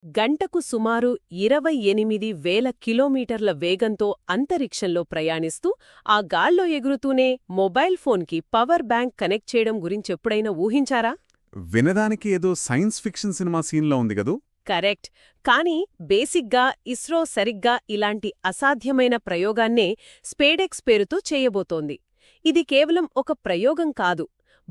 గంటకు సుమారు 28,000 కిలోమీటర్ల వేగంతో అంతరిక్షంలో ప్రయాణిస్తూ ఆ గాల్లో ఎగురుతూనే మొబైల్ ఫోన్కి పవర్ బ్యాంక్ కనెక్ట్ చేయడం గురించెప్పుడైనా ఊహించారా? వినడానికి ఏదో సైన్స్ ఫిక్షన్ సినిమా సీన్లో ఉంది గదూ. కరెక్ట్. కానీ బేసిక్గా ఇస్రో సరిగ్గా ఇలాంటి అసాధ్యమైన ప్రయోగాన్నే స్పేడెక్స్ పేరుతో చేయబోతోంది. ఇది కేవలం ఒక ప్రయోగం కాదు,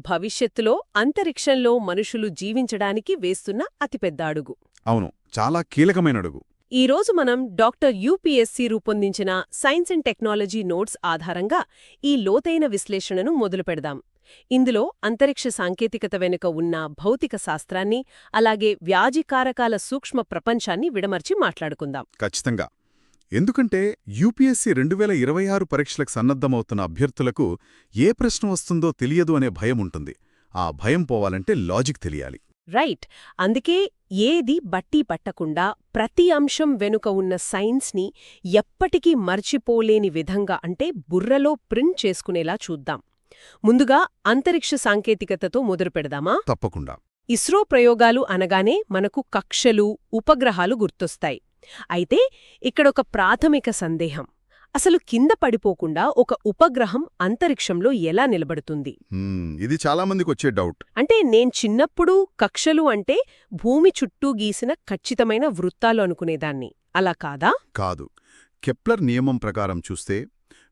భవిష్యత్తులో అంతరిక్షంలో మనుషులు జీవించడానికి వేస్తున్న అతిపెద్ద అడుగు. అవును, చాలా కీలకమైన అడుగు. ఈరోజు మనం డాక్టర్ యూపీఎస్సీ రూపొందించిన సైన్స్ అండ్ టెక్నాలజీ నోట్స్ ఆధారంగా ఈ లోతైన విశ్లేషణను మొదలుపెడదాం. ఇందులో అంతరిక్ష సాంకేతికత వెనుక ఉన్న భౌతిక శాస్త్రాన్ని, అలాగే వ్యాధికారకాల సూక్ష్మ ప్రపంచాన్ని విడమర్చి మాట్లాడుకుందాం. ఖచ్చితంగా. ఎందుకంటే యూపీఎస్సీ 2026 పరీక్షలకు సన్నద్ధమవుతున్న అభ్యర్థులకు ఏ ప్రశ్న వస్తుందో తెలియదు అనే భయం ఉంటుంది. ఆ భయం పోవాలంటే లాజిక్ తెలియాలి. రైట్. అందుకే ఏది బట్టి పట్టకుండా ప్రతి అంశం వెనుక ఉన్న సైన్స్ని ఎప్పటికీ మర్చిపోలేని విధంగా, అంటే బుర్రలో ప్రింట్ చేసుకునేలా చూద్దాం. ముందుగా అంతరిక్ష సాంకేతికతతో మొదలుపెడదామా? తప్పకుండా. ఇస్రో ప్రయోగాలు అనగానే మనకు కక్షలు, ఉపగ్రహాలు గుర్తొస్తాయి. అయితే ఇక్కడొక ప్రాథమిక సందేహం: అసలు కింద పడిపోకుండా ఒక ఉపగ్రహం అంతరిక్షంలో ఎలా నిలబడుతుంది? ఇది చాలామందికి వచ్చే డౌట్. అంటే నేను చిన్నప్పుడు కక్షలు అంటే భూమి చుట్టూ గీసిన ఖచ్చితమైన వృత్తాలు అనుకునేదాన్ని. అలా కాదా? కాదు. కెప్లర్ నియమం ప్రకారం చూస్తే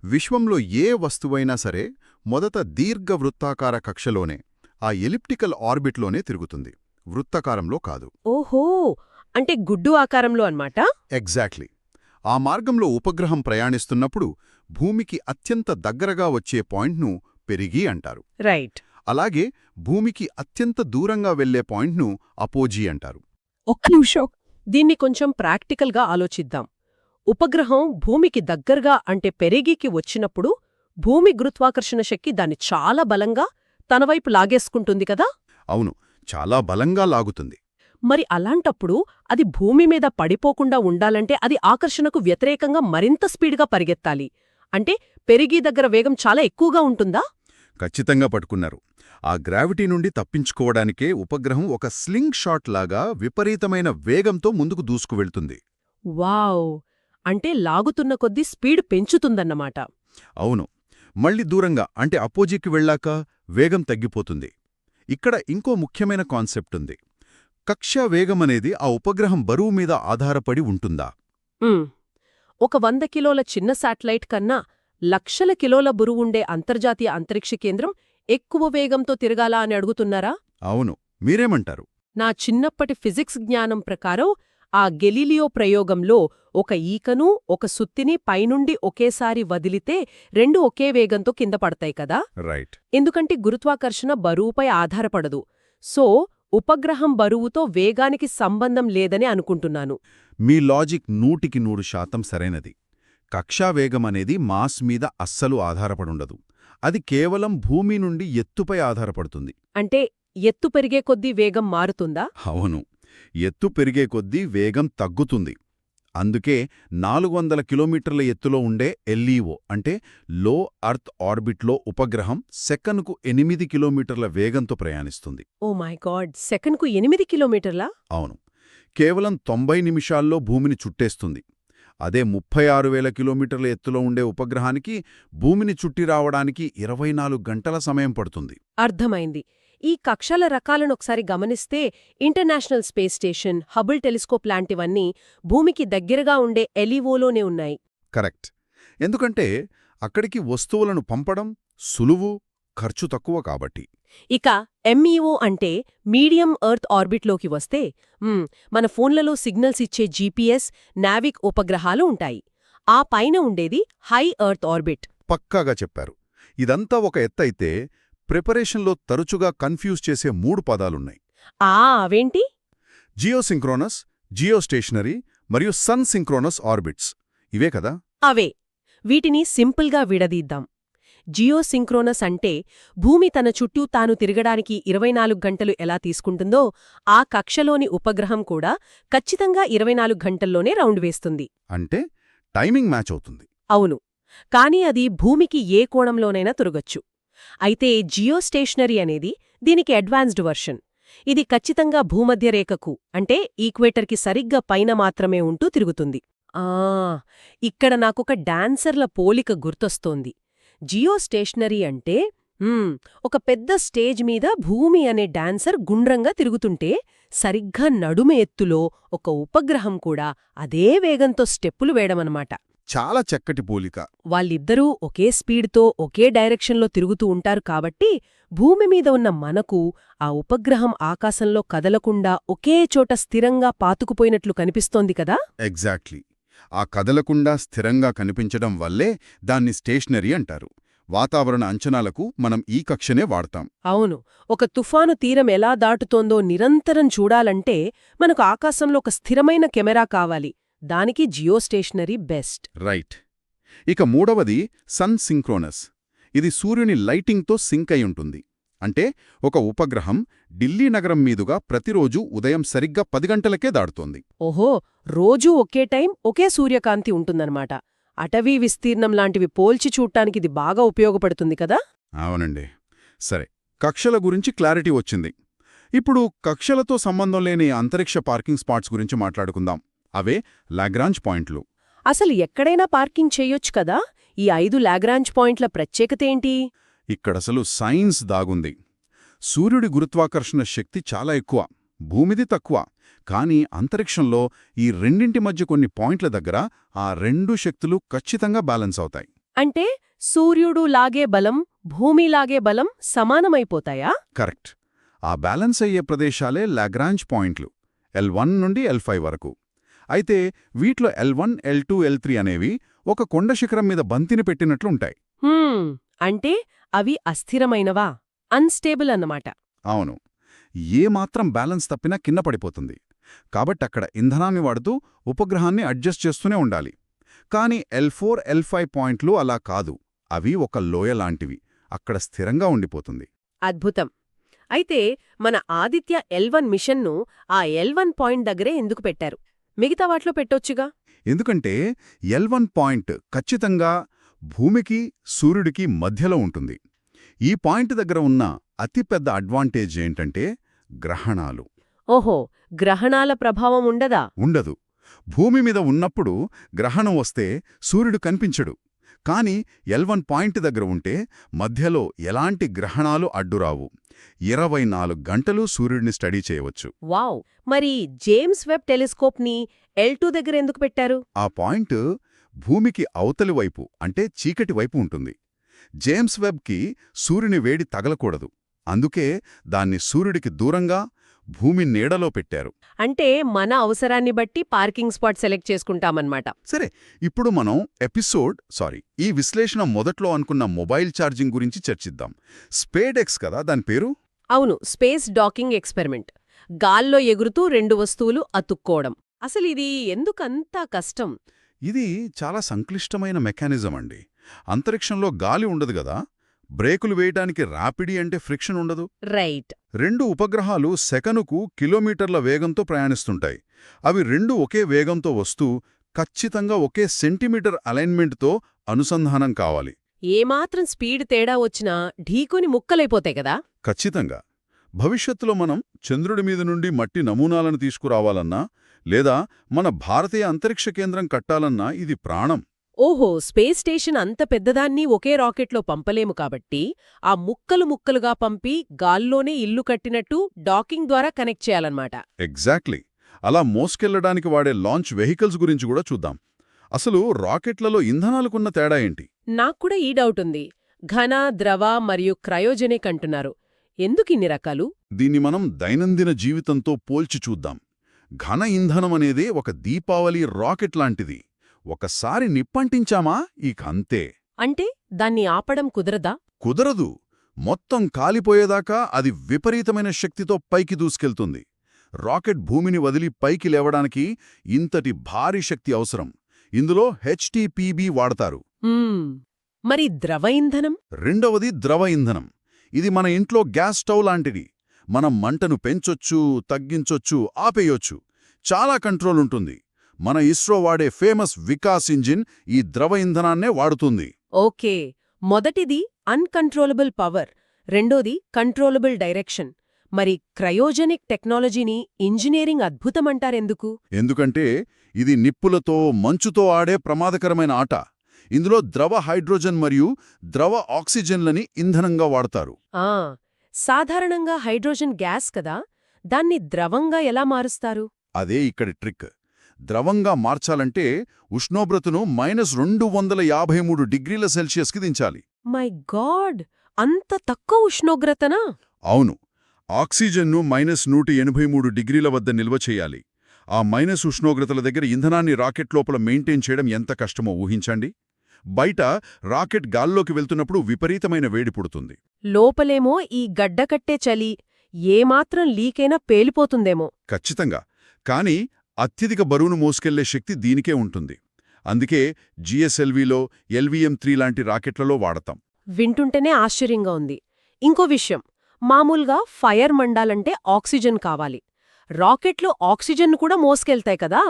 విశ్వంలో ఏ వస్తువైనా సరే మొదట దీర్ఘవృత్తాకార కక్షలోనే, ఆ ఎలిప్టికల్ ఆర్బిట్లోనే తిరుగుతుంది, వృత్తాకారంలో కాదు. ఓహో, అంటే గుడ్డు ఆకారంలో అన్నమాట. ఎగ్జాక్ట్లీ. ఆ మార్గంలో ఉపగ్రహం ప్రయాణిస్తున్నప్పుడు భూమికి అత్యంత దగ్గరగా వచ్చే పాయింట్ను పెరిగి అంటారు. రైట్. అలాగే భూమికి అత్యంత దూరంగా వెళ్లే పాయింట్ను అపోజీ అంటారు. ఒక్క నిమిషం, దీన్ని కొంచెం ప్రాక్టికల్గా ఆలోచిద్దాం. ఉపగ్రహం భూమికి దగ్గరగా అంటే పెరిగికి వచ్చినప్పుడు భూమి గురుత్వాకర్షణ శక్తి దాన్ని చాలా బలంగా తనవైపు లాగేసుకుంటుంది కదా? అవును, చాలా బలంగా లాగుతుంది. మరి అలాంటప్పుడు అది భూమి మీద పడిపోకుండా ఉండాలంటే అది ఆకర్షణకు వ్యతిరేకంగా మరింత స్పీడ్గా పరిగెత్తాలి. అంటే పెరిగి దగ్గర వేగం చాలా ఎక్కువగా ఉంటుందా? ఖచ్చితంగా పట్టుకున్నారు. ఆ గ్రావిటీ నుండి తప్పించుకోవడానికే ఉపగ్రహం ఒక స్లింగ్ షాట్ లాగా విపరీతమైన వేగంతో ముందుకు దూసుకువెళ్తుంది. వావ్! అంటే లాగుతున్న కొద్దీ స్పీడ్ పెంచుతుందన్నమాట. అవును. మళ్ళీ దూరంగా అంటే అపోజికి వెళ్ళాక వేగం తగ్గిపోతుంది. ఇక్కడ ఇంకో ముఖ్యమైన కాన్సెప్ట్ ఉంది. కక్ష్యా వేగమనేది ఆ ఉపగ్రహం బరువు మీద ఆధారపడి ఉంటుందా? ఒక 100 కిలోల చిన్న శాటిలైట్ కన్నా లక్షల కిలోల బరువుండే అంతర్జాతీయ అంతరిక్ష కేంద్రం ఎక్కువ వేగంతో తిరగాలా అని అడుగుతున్నారా? అవును. మీరేమంటారు? నా చిన్నప్పటి ఫిజిక్స్ జ్ఞానం ప్రకారం ఆ గెలీలియో ప్రయోగంలో ఒక ఈకను, ఒక సుత్తిని పైనుండి ఒకేసారి వదిలితే రెండు ఒకే వేగంతో కింద పడతాయి కదా? రైట్. ఎందుకంటే గురుత్వాకర్షణ బరువుపై ఆధారపడదు. సో ఉపగ్రహం బరువుతో వేగానికి సంబంధం లేదని అనుకుంటున్నాను. మీ లాజిక్ 100% సరైనది. కక్షా వేగమనేది మాస్ మీద అస్సలు ఆధారపడుండదు. అది కేవలం భూమి నుండి ఎత్తుపై ఆధారపడుతుంది. అంటే ఎత్తు పెరిగే కొద్దీ వేగం మారుతుందా? అవును. ఎత్తు పెరిగే కొద్దీ వేగం తగ్గుతుంది. అందుకే 400 కిలోమీటర్ల ఎత్తులో ఉండే ఎల్ఈఓ అంటే లో అర్త్ ఆర్బిట్లో ఉపగ్రహం సెకనుకు 8 కిలోమీటర్ల వేగంతో ప్రయాణిస్తుంది. ఓ మై గాడ్, సెకన్కు 8 కిలోమీటర్లా? అవును. కేవలం 90 నిమిషాల్లో భూమిని చుట్టేస్తుంది. అదే 36,000 కిలోమీటర్ల ఎత్తులో ఉండే ఉపగ్రహానికి భూమిని చుట్టి రావడానికి 24 గంటల సమయం పడుతుంది. అర్థమైంది. ఈ కక్షల రకాలనొకసారి గమనిస్తే International Space Station, Hubble telescope లాంటివన్నీ భూమికి దగ్గరగా ఉండే ఎలివోలోనే ఉన్నాయి. కరెక్ట్. ఎందుకంటే అక్కడికి వస్తువులను పంపడం సులువు, ఖర్చు తక్కువ కాబట్టి. ఇక ఎంఈఓ అంటే మీడియం ఎర్త్ ఆర్బిట్లోకి వస్తే మన ఫోన్లలో సిగ్నల్స్ ఇచ్చే జీపీఎస్, నావిక్ ఉపగ్రహాలు ఉంటాయి. ఆ పైన ఉండేది హై ఎర్త్ ఆర్బిట్. పక్కాగా చెప్పారు. ఇదంతా ఒక ఎత్తైతే ప్రిపరేషన్లో తరచుగా కన్ఫ్యూజ్ చేసే 3 పదాలున్నాయి. అవేంటి? జియోసింక్రోనస్, జియోస్టేషనరీ మరియు సన్ సింక్రోనస్ ఆర్బిట్స్. ఇవే కదా? అవే. వీటిని సింపుల్గా విడదీద్దాం. జియోసింక్రోనస్ అంటే భూమి తన చుట్టూ తాను తిరగడానికి 24 గంటలు ఎలా తీసుకుంటుందో ఆ కక్షలోని ఉపగ్రహం కూడా ఖచ్చితంగా 24 గంటల్లోనే రౌండ్ వేస్తుంది. అంటే టైమింగ్ మ్యాచ్ అవుతుంది. అవును. కానీ అది భూమికి ఏ కోణంలోనైనా తిరగొచ్చు. అయితే జియోస్టేషనరీ అనేది దీనికి అడ్వాన్స్డ్ వర్షన్. ఇది ఖచ్చితంగా భూమధ్యరేఖకు అంటే ఈక్వేటర్కి సరిగ్గా పైన మాత్రమే ఉంటూ తిరుగుతుంది. ఇక్కడ నాకొక డాన్సర్ల పోలిక గుర్తొస్తోంది. జియోస్టేషనరీ అంటే ఒక పెద్ద స్టేజ్ మీద భూమి అనే డాన్సర్ గుండ్రంగా తిరుగుతుంటే సరిగ్గా నడుమ ఎత్తులో ఒక ఉపగ్రహం కూడా అదే వేగంతో స్టెప్పులు వేయడమన్నమాట. చాలా చక్కటి పోలిక. వాళ్ళిద్దరూ ఒకే స్పీడ్తో ఒకే డైరెక్షన్లో తిరుగుతూ ఉంటారు కాబట్టి భూమి మీద ఉన్న మనకు ఆ ఉపగ్రహం ఆకాశంలో కదలకుండా ఒకే చోట స్థిరంగా పాతుకుపోయినట్లు కనిపిస్తోంది కదా. ఎగ్జాక్ట్లీ. ఆ కదలకుండా స్థిరంగా కనిపించడం వల్లే దాన్ని స్టేషనరీ అంటారు. వాతావరణ అంచనాలకు మనం ఈ కక్షనే వాడతాం. అవును, ఒక తుఫాను తీరం ఎలా దాటుతోందో నిరంతరం చూడాలంటే మనకు ఆకాశంలో ఒక స్థిరమైన కెమెరా కావాలి. దానికి జియోస్టేషనరీ బెస్ట్. రైట్. ఇక మూడవది సన్ సింక్రోనస్. ఇది సూర్యుని లైటింగ్తో సింక్ అయి ఉంటుంది. అంటే ఒక ఉపగ్రహం ఢిల్లీ నగరం మీదుగా ప్రతిరోజూ ఉదయం సరిగ్గా 10 గంటలకే దాడుతోంది. ఓహో, రోజూ ఒకే టైం ఒకే సూర్యకాంతి ఉంటుందన్నమాట. అటవీ విస్తీర్ణం లాంటివి పోల్చి చూడ్టానికిది బాగా ఉపయోగపడుతుంది కదా. అవునండి. సరే, కక్షల గురించి క్లారిటీ వచ్చింది. ఇప్పుడు కక్షలతో సంబంధం లేని అంతరిక్ష పార్కింగ్ స్పాట్స్ గురించి మాట్లాడుకుందాం. అవే లాగ్రాంజ్ పాయింట్లు. అసలు ఎక్కడైనా పార్కింగ్ చెయ్యొచ్చు కదా. ఈ 5 లాగ్రాంజ్ పాయింట్ల ప్రత్యేకతేంటి? ఇక్కడసలు సైన్స్ దాగుంది. సూర్యుడి గురుత్వాకర్షణ శక్తి చాలా ఎక్కువ, భూమిది తక్కువ. కానీ అంతరిక్షంలో ఈ రెండింటి మధ్య కొన్ని పాయింట్ల దగ్గర ఆ రెండు శక్తులు ఖచ్చితంగా బ్యాలెన్స్ అవుతాయి. అంటే సూర్యుడు లాగే బలం, భూమి లాగే బలం సమానమైపోతాయా? కరెక్ట్. ఆ బ్యాలెన్స్ అయ్యే ప్రదేశాలే లాగ్రాంజ్ పాయింట్లు, L1 నుండి L5 వరకు. అయితే వీటిలో L1, L2, L3 అనేవి ఒక కొండ శిఖరం మీద బంతిని పెట్టినట్లుంటాయి. అంటే అవి అస్థిరమైనవా, అన్స్టేబుల్ అన్నమాట. అవును. ఏమాత్రం బ్యాలెన్స్ తప్పినా కింద పడిపోతుంది. కాబట్టక్కడ ఇంధనాన్ని వాడుతూ ఉపగ్రహాన్ని అడ్జస్ట్ చేస్తూనే ఉండాలి. కానీ L4, L5 పాయింట్లు అలా కాదు. అవి ఒక లోయ లాంటివి, అక్కడ స్థిరంగా ఉండిపోతుంది. అద్భుతం. అయితే మన ఆదిత్య L1 మిషన్ను ఆ L1 పాయింట్ దగ్గరే ఎందుకు పెట్టారు? మిగతా వాటిలో పెట్టొచ్చుగా. ఎందుకంటే L1 పాయింట్ ఖచ్చితంగా భూమికి సూర్యుడికి మధ్యలో ఉంటుంది. ఈ పాయింట్ దగ్గర ఉన్న అతిపెద్ద అడ్వాంటేజ్ ఏంటంటే గ్రహణాలు. ఓహో, గ్రహణాల ప్రభావం ఉండదా? ఉండదు. భూమి మీద ఉన్నప్పుడు గ్రహణం వస్తే సూర్యుడు కనిపించడు. కాని L1 పాయింట్ దగ్గర ఉంటే మధ్యలో ఎలాంటి గ్రహణాలు అడ్డురావు. 24 గంటలు సూర్యుడిని స్టడీ చేయవచ్చు. వావ్. మరి జేమ్స్ వెబ్ టెలిస్కోప్ని L2 దగ్గర ఎందుకు పెట్టారు? ఆ పాయింట్ భూమికి అవతలి వైపు అంటే చీకటి వైపు ఉంటుంది. జేమ్స్ వెబ్కి సూర్యుని వేడి తగలకూడదు. అందుకే దాన్ని సూర్యుడికి దూరంగా భూమి నీడలో పెట్టారు. అంటే మన అవసరాన్ని బట్టి పార్కింగ్ స్పాట్ సెలెక్ట్ చేసుకుంటామన్నమాట. సరే, ఇప్పుడు మనం ఈ విశ్లేషణ మొదట్లో అనుకున్న మొబైల్ ఛార్జింగ్ గురించి చర్చిద్దాం. స్పేడెక్స్ కదా దాని పేరు? అవును, స్పేస్ డాకింగ్ ఎక్స్పెరిమెంట్. గాల్లో ఎగురుతూ 2 వస్తువులు అతుక్కోవడం. అసలు ఇది ఎందుకంత కష్టం? ఇది చాలా సంక్లిష్టమైన మెకానిజం అండి. అంతరిక్షంలో గాలి ఉండదు గదా. బ్రేకులు వేయటానికి ర్యాపిడీ అంటే ఫ్రిక్షన్ ఉండదు. రైట్. 2 ఉపగ్రహాలు సెకనుకు కిలోమీటర్ల వేగంతో ప్రయాణిస్తుంటాయి. అవి 2 ఒకే వేగంతో వస్తూ ఖచ్చితంగా ఒకే సెంటీమీటర్ అలైన్మెంట్తో అనుసంధానం కావాలి. ఏమాత్రం స్పీడ్ తేడా వచ్చినా ఢీకొని ముక్కలైపోతాయి కదా. ఖచ్చితంగా. భవిష్యత్తులో మనం చంద్రుడి మీద నుండి మట్టి నమూనాలను తీసుకురావాలన్నా లేదా మన భారతీయ అంతరిక్ష కేంద్రం కట్టాలన్నా ఇది ప్రాణం. ఓహో, స్పేస్ స్టేషన్ అంత పెద్దదాన్ని ఒకే రాకెట్లో పంపలేము కాబట్టి ఆ ముక్కలు ముక్కలుగా పంపి గాల్లోనే ఇల్లు కట్టినట్టు డాకింగ్ ద్వారా కనెక్ట్ చేయాలన్నమాట. ఎగ్జాక్ట్లీ. అలా మోసుకెళ్లడానికి వాడే లాంచ్ వెహికల్స్ గురించి కూడా చూద్దాం. అసలు రాకెట్లలో ఇంధనాలకున్న తేడా ఏంటి? నాక్కూడా ఈ డౌట్ ఉంది. ఘన, ద్రవ మరియు క్రయోజెనిక్ అంటున్నారు. ఎందుకిన్ని రకాలు? దీన్ని మనం దైనందిన జీవితంతో పోల్చి చూద్దాం. ఘన ఇంధనం అనేదే ఒక దీపావళి రాకెట్ లాంటిది. ఒకసారి నిప్పంటించామా ఇక అంతే. అంటే దాన్ని ఆపడం కుదరదా? కుదరదు. మొత్తం కాలిపోయేదాకా అది విపరీతమైన శక్తితో పైకి దూసుకెళ్తుంది. రాకెట్ భూమిని వదిలి పైకి లేవడానికి ఇంతటి భారీ శక్తి అవసరం. ఇందులో HTPB వాడతారు. మరి ద్రవ ఇంధనం? రెండవది ద్రవ ఇంధనం. ఇది మన ఇంట్లో గ్యాస్ స్టవ్ లాంటిది. మనం మంటను పెంచొచ్చు, తగ్గించొచ్చు, ఆపేయొచ్చు. చాలా కంట్రోల్ ఉంటుంది. మన ఇస్రో వాడే ఫేమస్ వికాస్ ఇంజిన్ ఈ ద్రవ ఇంధనాన్నే వాడుతుంది. ఓకే, మొదటిది అన్కంట్రోలబుల్ పవర్, రెండోది కంట్రోలబుల్ డైరెక్షన్. మరి క్రయోజెనిక్ టెక్నాలజీని ఇంజనీరింగ్ అద్భుతమంటారెందుకు? ఎందుకంటే ఇది నిప్పులతో మంచుతో ఆడే ప్రమాదకరమైన ఆట. ఇందులో ద్రవ హైడ్రోజన్ మరియు ద్రవ ఆక్సిజన్లని ఇంధనంగా వాడతారు. ఆ సాధారణంగా హైడ్రోజన్ గ్యాస్ కదా, దాన్ని ద్రవంగా ఎలా మారుస్తారు? అదే ఇక్కడి ట్రిక్. ద్రవంగా మార్చాలంటే ఉష్ణోగ్రతను -253 డిగ్రీల సెల్సియస్కి దించాలి. మై గాడ్, అంత తక్కువ ఉష్ణోగ్రతనా? అవును. ఆక్సిజన్ను -183 డిగ్రీల వద్ద నిల్వ చేయాలి. ఆ మైనస్ ఉష్ణోగ్రతల దగ్గర ఇంధనాన్ని రాకెట్ లోపల మెయింటైన్ చేయడం ఎంత కష్టమో ఊహించండి. బయట రాకెట్ గాల్లోకి వెళ్తున్నప్పుడు విపరీతమైన వేడి పుడుతుంది. లోపలేమో ఈ గడ్డకట్టే చలి, ఏమాత్రం లీకైనా పేలిపోతుందేమో. ఖచ్చితంగా. కానీ అత్యధిక బరువును మోసుకెళ్లే శక్తి దీనికే ఉంటుంది. అందుకే జిఎస్ఎల్వీలో LVM-3 లాంటి రాకెట్లలో వాడతాం. వింటుంటేనే ఆశ్చర్యంగా ఉంది. ఇంకో విషయం, మామూలుగా ఫైర్ మండాలంటే ఆక్సిజన్ కావాలి. రాకెట్లు ఆక్సిజన్ కూడా మోసుకెళ్తాయి కదా,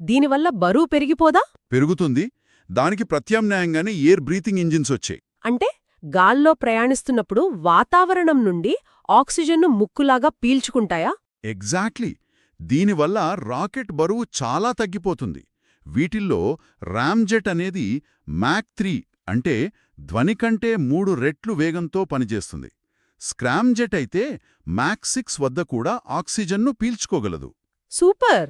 దీనివల్ల బరువు పెరిగిపోదా? పెరుగుతుంది. దానికి ప్రత్యామ్నాయంగానే ఎయిర్ బ్రీతింగ్ ఇంజిన్స్ వచ్చాయి. అంటే గాల్లో ప్రయాణిస్తున్నప్పుడు వాతావరణం నుండి ఆక్సిజన్ను ముక్కులాగా పీల్చుకుంటాయా? ఎగ్జాక్ట్లీ. దీనివల్ల రాకెట్ బరువు చాలా తగ్గిపోతుంది. వీటిల్లో రామ్జెట్ అనేది మ్యాక్ 3 అంటే ధ్వని కంటే 3 రెట్లు వేగంతో పనిచేస్తుంది. స్క్రామ్జెట్ అయితే మ్యాక్ 6 వద్ద కూడా ఆక్సిజన్ను పీల్చుకోగలదు. సూపర్!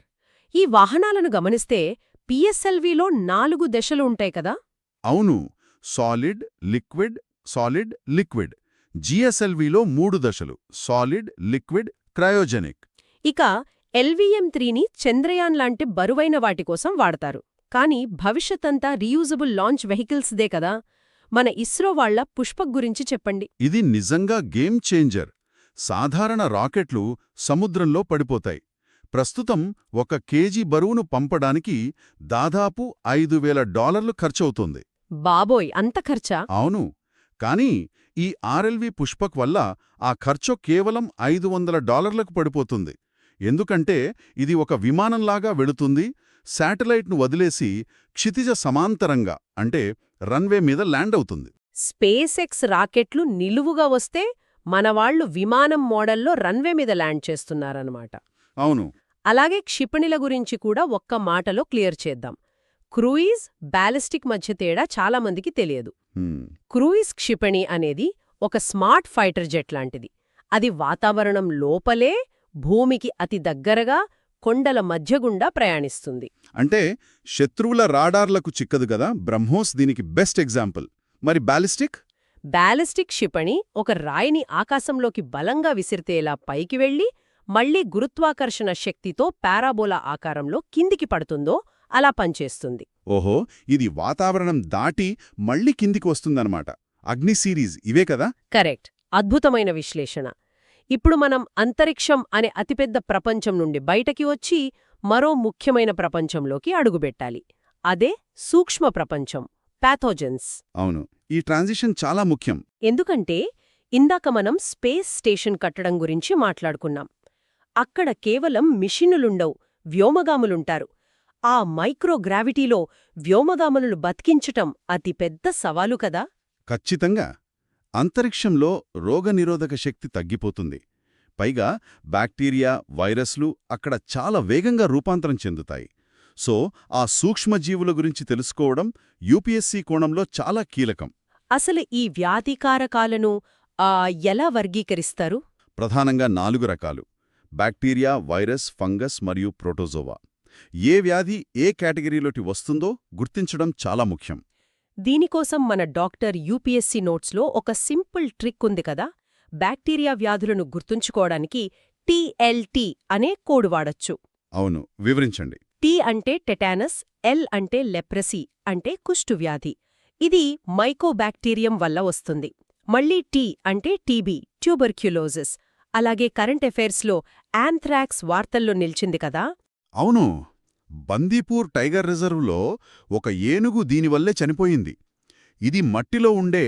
ఈ వాహనాలను గమనిస్తే పిఎస్ఎల్వీలో 4 దశలు ఉంటాయి కదా? అవును. Solid, liquid, solid, liquid. జిఎస్ఎల్వీలో 3 దశలు: సాలిడ్, లిక్విడ్, క్రయోజెనిక్. ఇక LVM-3ని చంద్రయాన్ లాంటి బరువైన వాటి కోసం వాడతారు. కానీ భవిష్యత్తంతా రీయూజబుల్ లాంచ్ వెహికల్స్దే కదా. మన ఇస్రో వాళ్ల పుష్పక్ గురించి చెప్పండి. ఇది నిజంగా గేమ్ చేంజర్. సాధారణ రాకెట్లు సముద్రంలో పడిపోతాయి. ప్రస్తుతం 1 కేజీ బరువును పంపడానికి దాదాపు $5,000 ఖర్చవుతుంది. బాబోయ్, అంత ఖర్చా? అవును. కానీ ఈ RLV పుష్పక్ వల్ల ఆ ఖర్చు కేవలం $500లకు పడిపోతుంది. ఎందుకంటే ఇది ఒక విమానంలాగా వెళుతుంది, శాటిలైట్ను వదిలేసి క్షితిజ సమాంతరంగా అంటే రన్వే మీద ల్యాండ్ అవుతుంది. స్పేస్ ఎక్స్ రాకెట్లు నిలువుగా వస్తే మనవాళ్లు విమానం మోడల్లో రన్వే మీద ల్యాండ్ చేస్తున్నారన్నమాట. అవును. అలాగే క్షిపణిల గురించి కూడా ఒక్క మాటలో క్లియర్ చేద్దాం. క్రూయిజ్, బ్యాలిస్టిక్ మధ్య తేడా చాలామందికి తెలియదు. క్రూయిజ్ క్షిపణి అనేది ఒక స్మార్ట్ ఫైటర్ జెట్ లాంటిది. అది వాతావరణం లోపలే భూమికి అతి దగ్గరగా కొండల మధ్యగుండా ప్రయాణిస్తుంది. అంటే శత్రువుల రాడార్లకు చిక్కదు గదా. బ్రహ్మోస్ దీనికి బెస్ట్ ఎగ్జాంపుల్. మరి బ్యాలిస్టిక్? బ్యాలిస్టిక్ క్షిపణి ఒక రాయిని ఆకాశంలోకి బలంగా విసిరితేలా పైకి వెళ్లి మళ్లీ గురుత్వాకర్షణ శక్తితో పారాబోలా ఆకారంలో కిందికి పడుతుందో అలా పనిచేస్తుంది. ఓహో, ఇది వాతావరణం దాటి మళ్లీ కిందికి వస్తుందన్నమాట. అగ్ని సిరీస్ ఇవే కదా? కరెక్ట్. అద్భుతమైన విశ్లేషణ. ఇప్పుడు మనం అంతరిక్షం అనే అతిపెద్ద ప్రపంచం నుండి బయటకి వచ్చి మరో ముఖ్యమైన ప్రపంచంలోకి అడుగుబెట్టాలి. అదే సూక్ష్మ ప్రపంచం, పాథోజన్స్. అవును, ఈ ట్రాన్సిషన్ చాలా ముఖ్యం. ఎందుకంటే ఇందాక మనం స్పేస్ స్టేషన్ కట్టడం గురించి మాట్లాడుకున్నాం. అక్కడ కేవలం మిషినులుండవు, వ్యోమగాములుంటారు. ఆ మైక్రోగ్రావిటీలో వ్యోమగాములను బతికించటం అతిపెద్ద సవాలు కదా. ఖచ్చితంగా. అంతరిక్షంలో రోగనిరోధక శక్తి తగ్గిపోతుంది. పైగా బ్యాక్టీరియా, వైరస్లు అక్కడ చాలా వేగంగా రూపాంతరం చెందుతాయి. సో ఆ సూక్ష్మజీవుల గురించి తెలుసుకోవడం యూపీఎస్సీ కోణంలో చాలా కీలకం. అసలు ఈ వ్యాధికారకాలను ఎలా వర్గీకరిస్తారు? ప్రధానంగా 4 రకాలు: బ్యాక్టీరియా, వైరస్, ఫంగస్ మరియు ప్రోటోజోవా. ఏ వ్యాధి ఏ కేటగిరీలోకి వస్తుందో గుర్తించడం చాలా ముఖ్యం. దీనికోసం మన డాక్టర్ యూపీఎస్సీ నోట్స్లో ఒక సింపుల్ ట్రిక్ ఉంది కదా. బ్యాక్టీరియా వ్యాధులను గుర్తుంచుకోవడానికి TLT అనే కోడ్ వాడొచ్చు. అవును, వివరించండి. T అంటే టెటానస్, L అంటే లెప్రసీ అంటే కుష్ఠువ్యాధి. ఇది మైకోబాక్టీరియం వల్ల వస్తుంది. మళ్ళీ T అంటే టీబీ, ట్యూబర్క్యులోసిస్. అలాగే కరెంట్ అఫైర్స్లో యాంథ్రాక్స్ వార్తల్లో నిలిచింది కదా. అవును, బందీపూర్ టైగర్ రిజర్వ్లో ఒక ఏనుగు దీనివల్లే చనిపోయింది. ఇది మట్టిలో ఉండే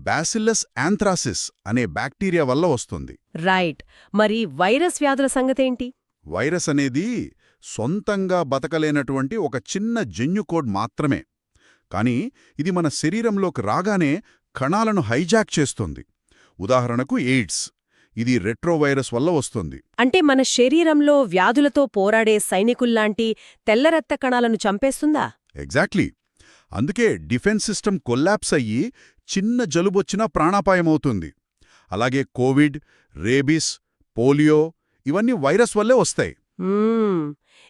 బ్యాసిల్లస్ యాంథ్రాసిస్ అనే బ్యాక్టీరియా వల్ల వస్తుంది. రైట్. మరి వైరస్ వ్యాధుల సంగతేంటి? వైరస్ అనేది సొంతంగా బతకలేనటువంటి ఒక చిన్న జన్యుకోడ్ మాత్రమే. కానీ ఇది మన శరీరంలోకి రాగానే కణాలను హైజాక్ చేస్తుంది. ఉదాహరణకు ఎయిడ్స్. ఇది రెట్రోవైరస్ వల్ల వస్తుంది. అంటే మన శరీరంలో వ్యాధులతో పోరాడే సైనికుల్లాంటి తెల్లరక్త కణాలను చంపేస్తుందా? ఎగ్జాక్ట్లీ. అందుకే డిఫెన్స్ సిస్టమ్ కొల్లాప్స్ అయ్యి చిన్న జలుబొచ్చినా ప్రాణాపాయమవుతుంది. అలాగే కోవిడ్, రేబీస్, పోలియో ఇవన్నీ వైరస్ వల్లే వస్తాయి.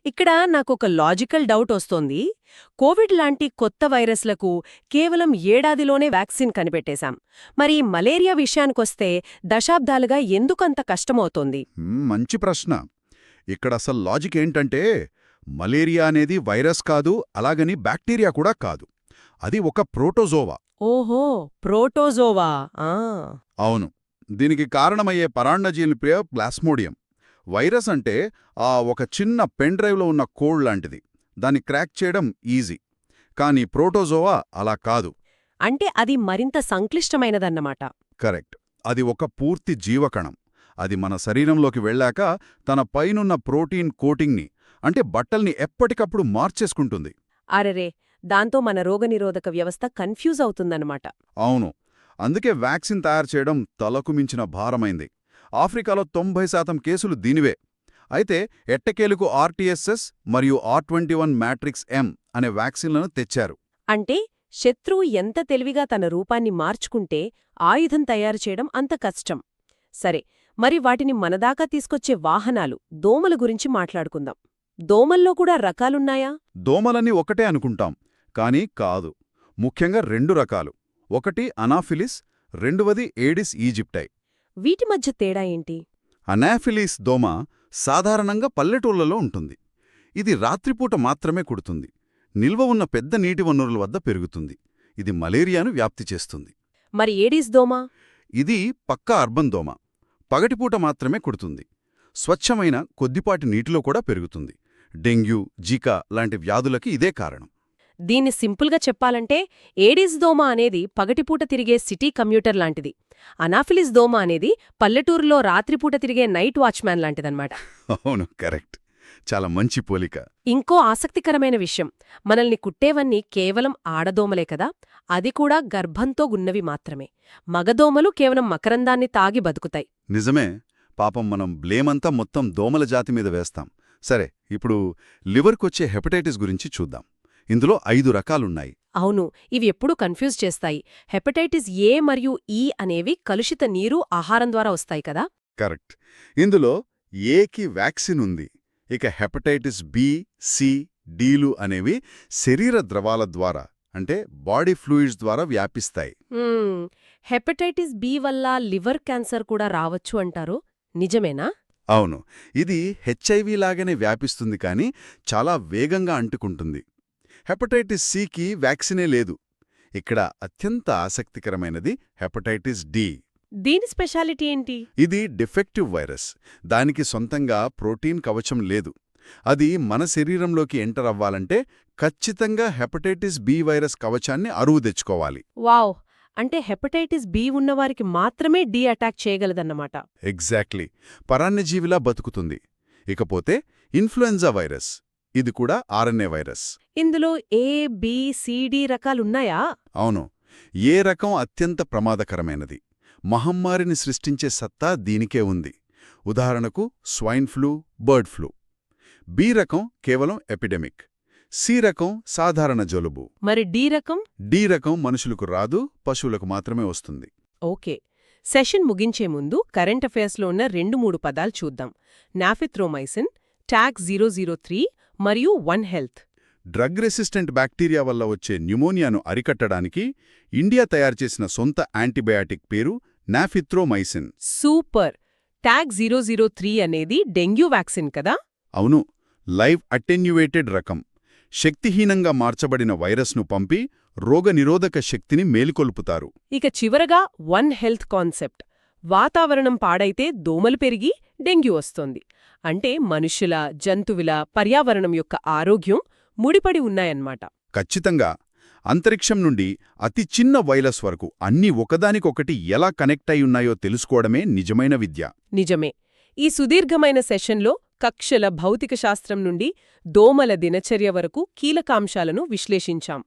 ఇక్కడ నాకొక లాజికల్ డౌట్ వస్తోంది. కోవిడ్ లాంటి కొత్త వైరస్లకు కేవలం ఏడాదిలోనే వ్యాక్సిన్ కనిపెట్టేశాం. మరి మలేరియా విషయానికొస్తే దశాబ్దాలుగా ఎందుకంత కష్టమవుతోంది? మంచి ప్రశ్న. ఇక్కడ అసలు లాజిక్ ఏంటంటే, మలేరియా అనేది వైరస్ కాదు, అలాగని బ్యాక్టీరియా కూడా కాదు. అది ఒక ప్రోటోజోవా. ఓహో, ప్రోటోజోవా. అవును. దీనికి కారణమయ్యే పరాన్నజీవి పేరు ప్లాస్మోడియం. వైరస్ అంటే ఒక చిన్న పెన్ డ్రైవ్లో ఉన్న కోడ్ లాంటిది. దాన్ని క్రాక్ చేయడం ఈజీ. కానీ ప్రోటోజోవా అలా కాదు. అంటే అది మరింత సంక్లిష్టమైనదన్నమాట. కరెక్ట్. అది ఒక పూర్తి జీవకణం. అది మన శరీరంలోకి వెళ్ళాక తన పైనున్న ప్రోటీన్ కోటింగ్ని, అంటే బట్టల్ని ఎప్పటికప్పుడు మార్చేసుకుంటుంది. అరెరే, దాంతో మన రోగనిరోధక వ్యవస్థ కన్ఫ్యూజ్ అవుతుందన్నమాట. అవును. అందుకే వ్యాక్సిన్ తయారు చేయడం తలకు మించిన భారమైంది. ఆఫ్రికాలో 90% కేసులు దీనివే. అయితే ఎట్టకేలకు ఆర్టీఎస్ఎస్ మరియు R21 మ్యాట్రిక్స్ M అనే వ్యాక్సిన్లను తెచ్చారు. అంటే శత్రువు ఎంత తెలివిగా తన రూపాన్ని మార్చుకుంటే ఆయుధం తయారు చేయడం అంత కష్టం. సరే, మరి వాటిని మనదాకా తీసుకొచ్చే వాహనాలు, దోమల గురించి మాట్లాడుకుందాం. దోమల్లో కూడా రకాలున్నాయా? దోమలని ఒకటే అనుకుంటాం, కానీ కాదు. ముఖ్యంగా 2 రకాలు. ఒకటి అనాఫిలిస్, రెండవది ఏడిస్ ఈజిప్టై. వీటి మధ్య తేడా ఏంటి? అనాఫిలిస్ దోమ సాధారణంగా పల్లెటూళ్లలో ఉంటుంది. ఇది రాత్రిపూట మాత్రమే కుడుతుంది. నిల్వ ఉన్న పెద్ద నీటి వనరుల వద్ద పెరుగుతుంది. ఇది మలేరియాను వ్యాప్తి చేస్తుంది. మరి ఏడిస్ దోమ? ఇది పక్కా అర్బన్ దోమ. పగటిపూట మాత్రమే కుడుతుంది. స్వచ్ఛమైన కొద్దిపాటి నీటిలో కూడా పెరుగుతుంది. డెంగ్యూ, జికా లాంటి వ్యాధులకి ఇదే కారణం. దీన్ని సింపుల్గా చెప్పాలంటే ఏడిస్ దోమ అనేది పగటిపూట తిరిగే సిటీ కమ్యూటర్ లాంటిది. అనాఫిలిస్ దోమ అనేది పల్లెటూరులో రాత్రిపూట తిరిగే నైట్ వాచ్మ్యాన్ లాంటిదన్నమాట. అవును, కరెక్ట్. చాలా మంచి పోలిక. ఇంకో ఆసక్తికరమైన విషయం, మనల్ని కుట్టేవన్నీ కేవలం ఆడదోమలే కదా, అది కూడా గర్భంతో గున్నవి మాత్రమే. మగదోమలు కేవలం మకరందాన్ని తాగి బతుకుతాయి. నిజమే. పాపం మనం బ్లేమంతా మొత్తం దోమల జాతి మీద వేస్తాం. సరే, ఇప్పుడు లివర్కొచ్చే హెపటైటిస్ గురించి చూద్దాం. ఇందులో 5 రకాలున్నాయి. అవును, ఇవి ఎప్పుడూ కన్ఫ్యూజ్ చేస్తాయి. హెపటైటిస్ ఏ మరియు ఈ అనేవి కలుషిత నీరు, ఆహారం ద్వారా వస్తాయి కదా. కరెక్ట్. ఇందులో ఏకి వ్యాక్సిన్ ఉంది. ఇక హెపటైటిస్ బి, సి, డీలు అనేవి శరీర ద్రవాల ద్వారా, అంటే బాడీ ఫ్లూయిడ్స్ ద్వారా వ్యాపిస్తాయి. హెపటైటిస్ బి వల్ల లివర్ క్యాన్సర్ కూడా రావచ్చు అంటారు, నిజమేనా? అవును. ఇది హెచ్ఐవి లాగానే వ్యాపిస్తుంది, కానీ చాలా వేగంగా అంటుకుంటుంది. హెపటైటిస్ సికి వ్యాక్సినే లేదు. ఇక్కడ అత్యంత ఆసక్తికరమైనది హెపటైటిస్ డి. దీని స్పెషాలిటీ ఏంటి? ఇది డిఫెక్టివ్ వైరస్. దానికి సొంతంగా ప్రోటీన్ కవచం లేదు. అది మన శరీరంలోకి ఎంటర్ అవ్వాలంటే ఖచ్చితంగా హెపటైటిస్ బి వైరస్ కవచాన్ని అరువు తెచ్చుకోవాలి. వావ్! అంటే హెపటైటిస్ బి ఉన్నవారికి మాత్రమే డి అటాక్ చేయగలదన్నమాట. ఎగ్జాక్ట్లీ. పరాన్నజీవిలా బతుకుతుంది. ఇకపోతే ఇన్ఫ్లుయెంజా వైరస్. ఇది కూడా ఆర్ఎన్ఏ వైరస్. ఇందులో ఏ, బి, సి, డి రకాలున్నాయా? అవును. ఏ రకం అత్యంత ప్రమాదకరమైనది. మహమ్మారిని సృష్టించే సత్తా దీనికే ఉంది. ఉదాహరణకు swine flu, bird flu. B రకం కేవలం ఎపిడెమిక్. సి రకం సాధారణ జలుబు. మరి డి రకం? డి రకం మనుషులకు రాదు, పశువులకు మాత్రమే వస్తుంది. ఓకే. సెషన్ ముగించే ముందు కరెంట్ అఫైర్స్లో ఉన్న 2-3 పదాలు చూద్దాం. నాఫిత్రోమైసిన్, టాగ్ 003 మరియు one health. Drug resistant bacteria వల్ల వచ్చే న్యూమోనియాను అరికట్టడానికి ఇండియా తయారుచేసిన సొంత యాంటీబయాటిక్ పేరు నాఫిత్రోమైసిన్. సూపర్! టాగ్ 003 అనేది డెంగ్యూ వ్యాక్సిన్ కదా? అవును. లైవ్ అటెన్యువేటెడ్ రకం. శక్తిహీనంగా మార్చబడిన వైరస్ను పంపి రోగనిరోధక శక్తిని మేలుకొల్పుతారు. ఇక చివరగా వన్ హెల్త్ కాన్సెప్ట్. వాతావరణం పాడైతే దోమలు పెరిగి డెంగ్యూ వస్తోంది. అంటే మనుష్యుల, జంతువుల, పర్యావరణం యొక్క ఆరోగ్యం ముడిపడి ఉన్నాయన్నమాట. ఖచ్చితంగా. అంతరిక్షం నుండి అతి చిన్న వైరస్ వరకు అన్నీ ఒకదానికొకటి ఎలా కనెక్ట్ అయి ఉన్నాయో తెలుసుకోవడమే నిజమైన విద్య. నిజమే. ఈ సుదీర్ఘమైన సెషన్లో కక్షల భౌతిక శాస్త్రం నుండి దోమల దినచర్య వరకు కీలకాంశాలను విశ్లేషించాం.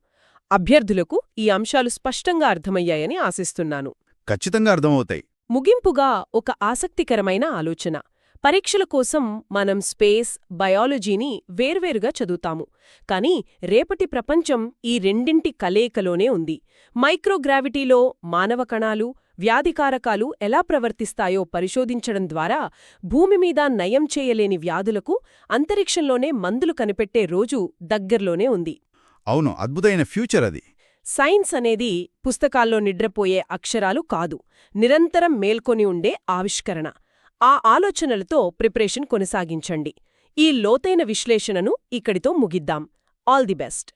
అభ్యర్థులకు ఈ అంశాలు స్పష్టంగా అర్థమయ్యాయని ఆశిస్తున్నాను. ఖచ్చితంగా అర్థమవుతాయి. ముగింపుగా ఒక ఆసక్తికరమైన ఆలోచన. పరీక్షల కోసం మనం స్పేస్, బయాలజీని వేర్వేరుగా చదువుతాము. కానీ రేపటి ప్రపంచం ఈ రెండింటి కలయికలోనే ఉంది. మైక్రోగ్రావిటీలో మానవ కణాలు, వ్యాధికారకాలు ఎలా ప్రవర్తిస్తాయో పరిశోధించడం ద్వారా భూమి మీద నయం చేయలేని వ్యాధులకు అంతరిక్షంలోనే మందులు కనిపెట్టే రోజు దగ్గర్లోనే ఉంది. అవును, అద్భుతమైన ఫ్యూచర్ అది. సైన్స్ అనేది పుస్తకాల్లో నిద్రపోయే అక్షరాలు కాదు, నిరంతరం మేల్కొని ఉండే ఆవిష్కరణ. ఆ ఆలోచనలతో ప్రిపరేషన్ కొనసాగించండి. ఈ లోతైన విశ్లేషణను ఇక్కడితో ముగిద్దాం. All the best.